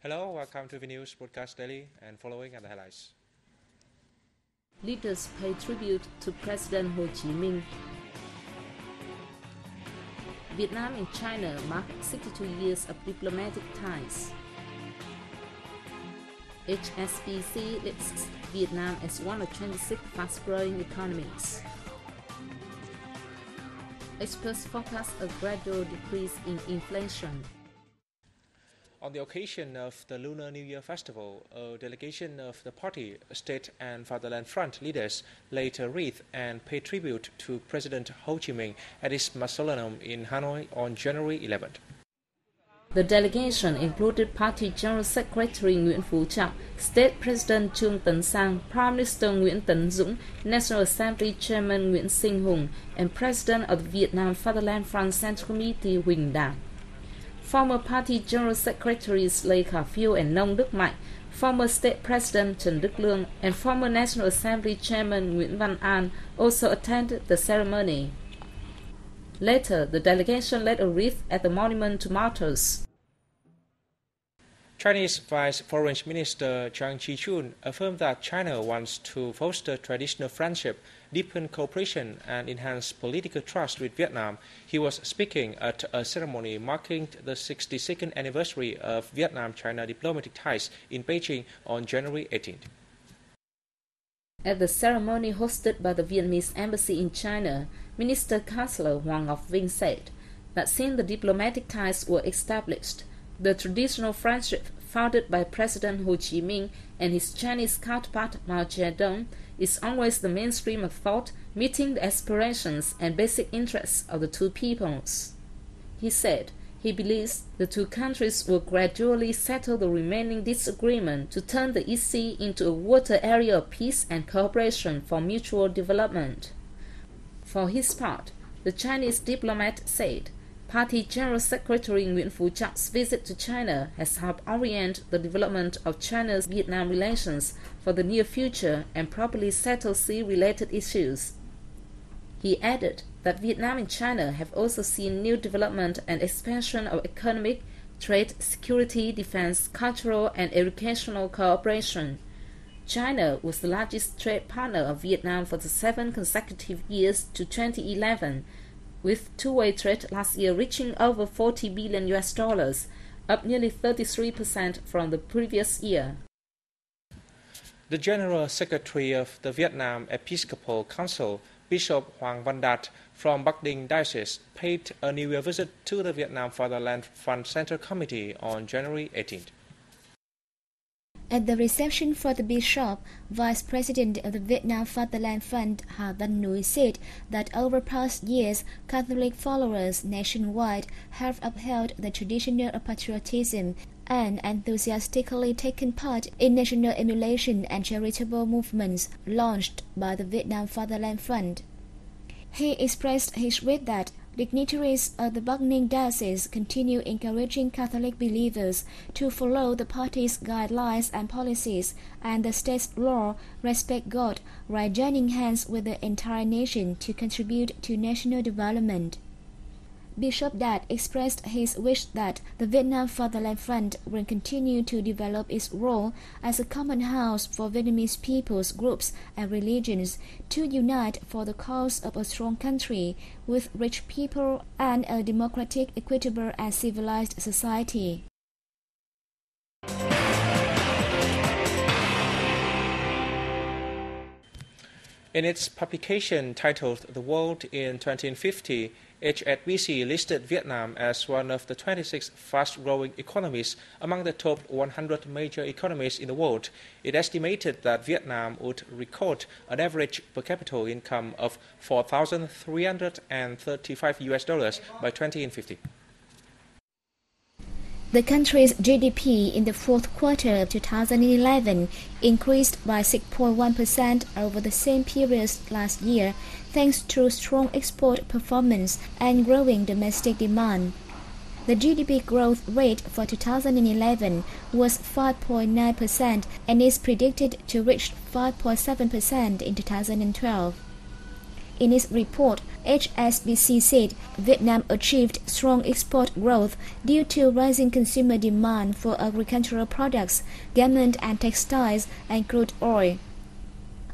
Hello, welcome to the News Broadcast Daily, and following are the highlights. Leaders pay tribute to President Ho Chi Minh. Vietnam and China mark 62 years of diplomatic ties. HSBC lists Vietnam as one of 26 fast-growing economies. Experts forecast a gradual decrease in inflation. On the occasion of the Lunar New Year festival, a delegation of the party, State and Fatherland Front leaders laid a wreath and paid tribute to President Ho Chi Minh at his mausoleum in Hanoi on January 11th. The delegation included Party General Secretary Nguyễn Phú Trọng, State President Trương Tấn Sang, Prime Minister Nguyễn Tấn Dũng, National Assembly Chairman Nguyễn Sinh Hùng, and President of the Vietnam Fatherland Front Central Committee Huỳnh Đảng. Former Party General Secretaries Lê Khả Phiêu and Nông Đức Mạnh, former State President Trần Đức Lương, and former National Assembly Chairman Nguyễn Văn An also attended the ceremony. Later, the delegation laid a wreath at the monument to martyrs. Chinese Vice Foreign Minister Zhang Qichun affirmed that China wants to foster traditional friendship, deepen cooperation, and enhance political trust with Vietnam. He was speaking at a ceremony marking the 62nd anniversary of Vietnam-China diplomatic ties in Beijing on January 18th. At the ceremony hosted by the Vietnamese Embassy in China, Minister Chancellor Hoàng Ngọc Vinh said that since the diplomatic ties were established, the traditional friendship founded by President Ho Chi Minh and his Chinese counterpart Mao Zedong is always the mainstream of thought, meeting the aspirations and basic interests of the two peoples. He said he believes the two countries will gradually settle the remaining disagreement to turn the East Sea into a water area of peace and cooperation for mutual development. For his part, the Chinese diplomat said Party General Secretary Nguyễn Phú Trọng visit to China has helped orient the development of China's Vietnam relations for the near future and properly settle sea-related issues. He added that Vietnam and China have also seen new development and expansion of economic, trade, security, defense, cultural, and educational cooperation. China was the largest trade partner of Vietnam for the 7 consecutive years to 2011, with two-way trade last year reaching over $40 billion, up nearly 33% from the previous year. The General Secretary of the Vietnam Episcopal Council, Bishop Hoàng Văn Đạt from Bắc Ninh Diocese, paid a New Year visit to the Vietnam Fatherland Front Central Committee on January 18th. At the reception for the bishop, Vice President of the Vietnam Fatherland Front Hà Văn Núi said that over past years, Catholic followers nationwide have upheld the tradition of patriotism and enthusiastically taken part in national emulation and charitable movements launched by the Vietnam Fatherland Front. He expressed his wish that dignitaries of the Bắc Ninh Diocese continue encouraging Catholic believers to follow the party's guidelines and policies and the state's law, respect God, while joining hands with the entire nation to contribute to national development. Bishop Dat expressed his wish that the Vietnam Fatherland Front will continue to develop its role as a common house for Vietnamese peoples, groups, and religions to unite for the cause of a strong country with rich people and a democratic, equitable, and civilized society. In its publication titled The World in 2050, HSBC listed Vietnam as one of the 26 fast-growing economies among the top 100 major economies in the world. It estimated that Vietnam would record an average per capita income of $4,335 by 2050. The country's GDP in the fourth quarter of 2011 increased by 6.1% over the same period last year, thanks to strong export performance and growing domestic demand. The GDP growth rate for 2011 was 5.9% and is predicted to reach 5.7% in 2012. In its report, HSBC said Vietnam achieved strong export growth due to rising consumer demand for agricultural products, garment and textiles, and crude oil.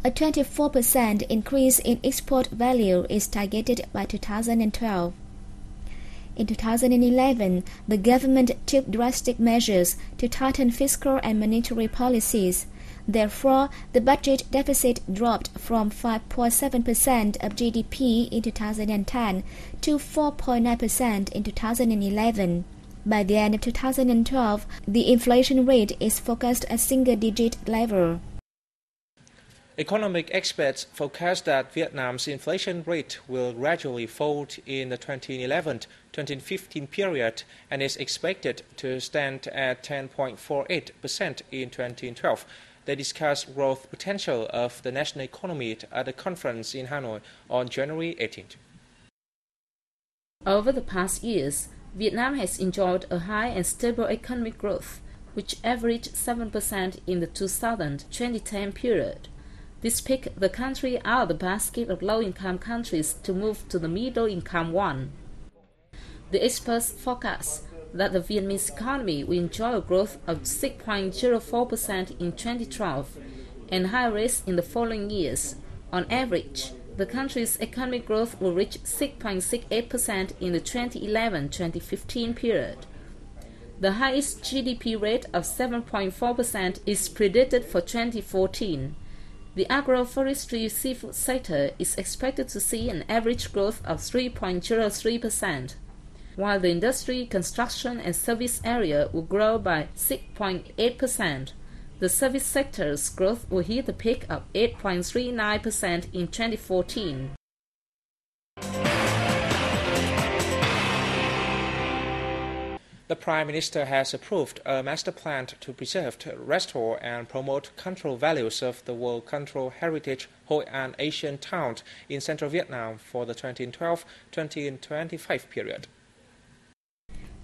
A 24% increase in export value is targeted by 2012. In 2011, the government took drastic measures to tighten fiscal and monetary policies. Therefore, the budget deficit dropped from 5.7% of GDP in 2010 to 4.9% in 2011. By the end of 2012, the inflation rate is forecast at single-digit level. Economic experts forecast that Vietnam's inflation rate will gradually fall in the 2011-2015 period and is expected to stand at 10.48% in 2012. They discussed growth potential of the national economy at a conference in Hanoi on January 18th. Over the past years, Vietnam has enjoyed a high and stable economic growth, which averaged 7% in the 2000-2010 period. This picked the country out of the basket of low-income countries to move to the middle-income one. The experts forecast that the Vietnamese economy will enjoy a growth of 6.04% in 2012 and higher rates in the following years. On average, the country's economic growth will reach 6.68% in the 2011-2015 period. The highest GDP rate of 7.4% is predicted for 2014. The agroforestry seafood sector is expected to see an average growth of 3.03%, while the industry, construction and service area will grow by 6.8%. The service sector's growth will hit a peak of 8.39% in 2014. The Prime Minister has approved a master plan to preserve, restore and promote cultural values of the World Cultural Heritage Hoi An Asian Town in central Vietnam for the 2012-2025 period.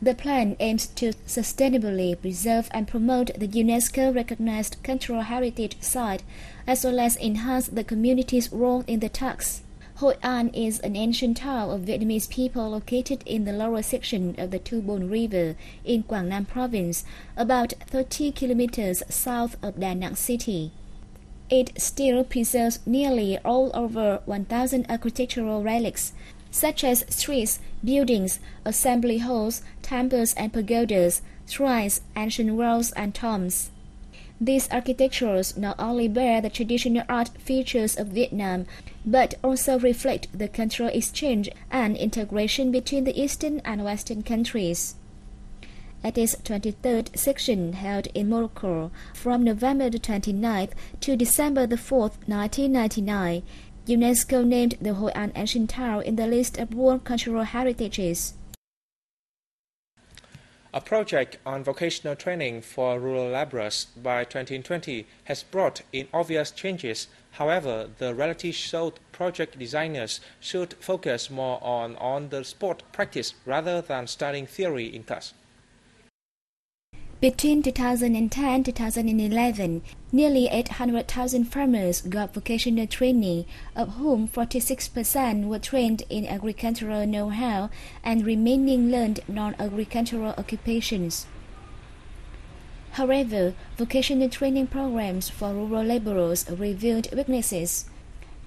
The plan aims to sustainably preserve and promote the UNESCO-recognized cultural heritage site, as well as enhance the community's role in the task. Hoi An is an ancient town of Vietnamese people located in the lower section of the Tu Bồn River in Quảng Nam Province, about 30 kilometers south of Da Nang City. It still preserves nearly all over 1,000 architectural relics, such as streets, buildings, assembly halls, temples and pagodas, shrines, ancient wells and tombs. These architectures not only bear the traditional art features of Vietnam, but also reflect the cultural exchange and integration between the Eastern and Western countries. At its 23rd section held in Morocco from November the 29th to December the 4th, 1999, UNESCO named the Hoi An Ancient Town in the list of World Cultural Heritages. A project on vocational training for rural laborers by 2020 has brought in obvious changes. However, the reality showed project designers should focus more on on-the-spot practice rather than studying theory in class. Between 2010 and 2011, nearly 800,000 farmers got vocational training, of whom 46% were trained in agricultural know-how and remaining learned non-agricultural occupations. However, vocational training programs for rural laborers revealed weaknesses.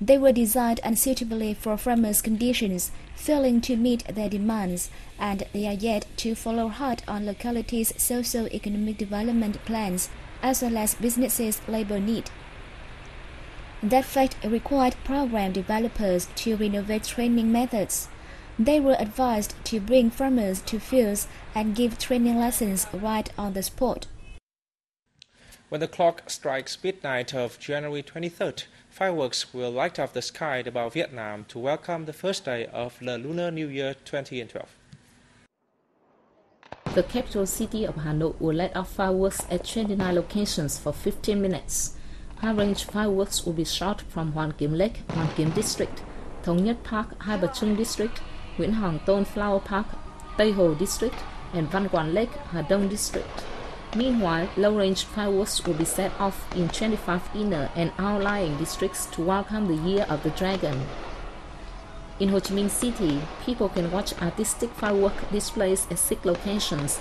They were designed unsuitably for farmers' conditions, failing to meet their demands, and they are yet to follow hard on localities' socio-economic development plans, as well as businesses' labor need. That fact required program developers to renovate training methods. They were advised to bring farmers to fields and give training lessons right on the spot. When the clock strikes midnight of January 23rd, fireworks will light up the sky above Vietnam to welcome the first day of the Lunar New Year 2012. The capital city of Hanoi will light up fireworks at 29 locations for 15 minutes. High-range fireworks will be shot from Hoàn Kiếm Lake, Hoàn Kiếm District, Thống Nhất Park, Hai Bà Trưng District, Nguyễn Hoàng Tôn Flower Park, Tây Hồ District, and Văn Quản Lake, Hà Đông District. Meanwhile, low-range fireworks will be set off in 25 inner and outlying districts to welcome the Year of the Dragon. In Ho Chi Minh City, people can watch artistic firework displays at 6 locations,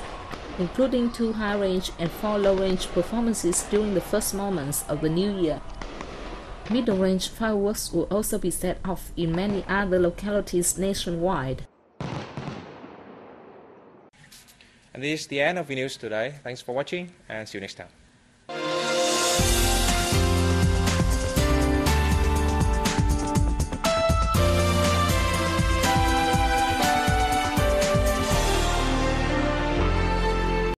including 2 high-range and 4 low-range performances during the first moments of the new year. Middle-range fireworks will also be set off in many other localities nationwide. And this is the end of the news today. Thanks for watching and see you next time.